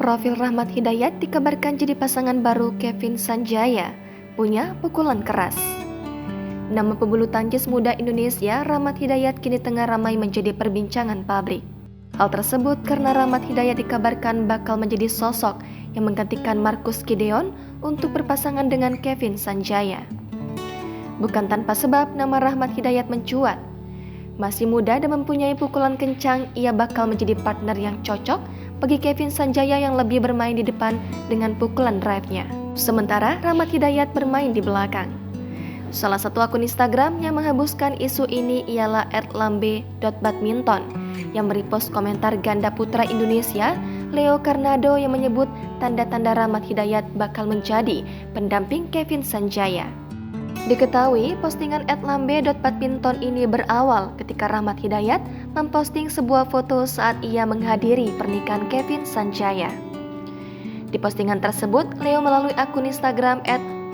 Profil Rahmat Hidayat dikabarkan jadi pasangan baru Kevin Sanjaya, punya pukulan keras. Nama pebulu tangkis muda Indonesia, Rahmat Hidayat, kini tengah ramai menjadi perbincangan publik. Hal tersebut karena Rahmat Hidayat dikabarkan bakal menjadi sosok yang menggantikan Marcus Gideon untuk berpasangan dengan Kevin Sanjaya. Bukan tanpa sebab nama Rahmat Hidayat mencuat. Masih muda dan mempunyai pukulan kencang, ia bakal menjadi partner yang cocok bagi Kevin Sanjaya yang lebih bermain di depan dengan pukulan drive-nya. Sementara Rahmat Hidayat bermain di belakang. Salah satu akun Instagram yang menghembuskan isu ini ialah @lambe.badminton yang merepost komentar ganda putra Indonesia Leo Karnado yang menyebut tanda-tanda Rahmat Hidayat bakal menjadi pendamping Kevin Sanjaya. Diketahui postingan @lambe.badminton ini berawal ketika Rahmat Hidayat memposting sebuah foto saat ia menghadiri pernikahan Kevin Sanjaya. Di postingan tersebut, Leo melalui akun Instagram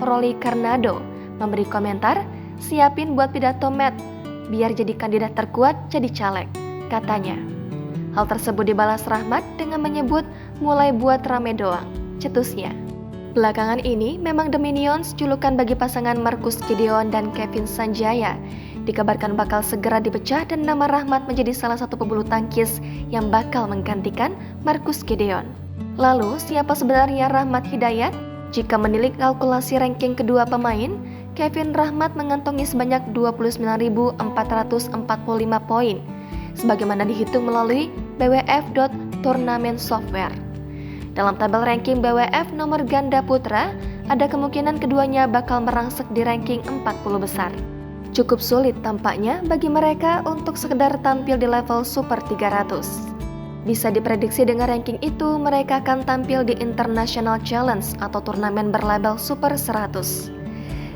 @rollykarnado memberi komentar, "Siapin buat pidato Matt, biar jadi kandidat terkuat jadi caleg," katanya. Hal tersebut dibalas Rahmat dengan menyebut, "Mulai buat rame doang," cetusnya. Belakangan ini memang The Minions, julukan bagi pasangan Marcus Gideon dan Kevin Sanjaya, dikabarkan bakal segera dipecah dan nama Rahmat menjadi salah satu pebulu tangkis yang bakal menggantikan Marcus Gideon. Lalu, siapa sebenarnya Rahmat Hidayat? Jika menilik kalkulasi ranking kedua pemain, Kevin Rahmat mengantongi sebanyak 29.445 poin, sebagaimana dihitung melalui bwf.tournament software. Dalam tabel ranking BWF nomor ganda putra, ada kemungkinan keduanya bakal merangsek di ranking 40 besar. Cukup sulit tampaknya bagi mereka untuk sekedar tampil di level Super 300. Bisa diprediksi dengan ranking itu, mereka akan tampil di International Challenge atau turnamen berlabel Super 100.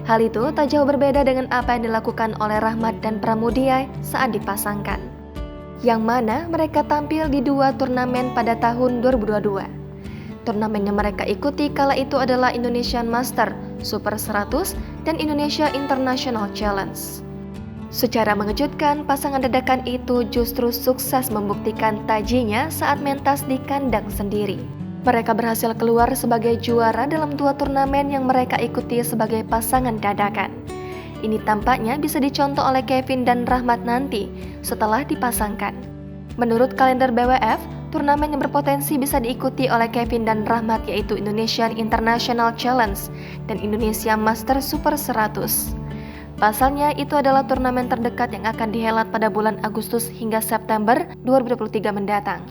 Hal itu tak jauh berbeda dengan apa yang dilakukan oleh Rahmat dan Pramudia saat dipasangkan, yang mana mereka tampil di dua turnamen pada tahun 2022. Turnamen yang mereka ikuti kala itu adalah Indonesian Master Super 100 dan Indonesia International Challenge. Secara mengejutkan, pasangan dadakan itu justru sukses membuktikan tajinya saat mentas di kandang sendiri. Mereka berhasil keluar sebagai juara dalam dua turnamen yang mereka ikuti sebagai pasangan dadakan. Ini tampaknya bisa dicontoh oleh Kevin dan Rahmat nanti setelah dipasangkan. Menurut kalender BWF, turnamen yang berpotensi bisa diikuti oleh Kevin dan Rahmat yaitu Indonesian International Challenge dan Indonesia Master Super 100. Pasalnya, itu adalah turnamen terdekat yang akan dihelat pada bulan Agustus hingga September 2023 mendatang.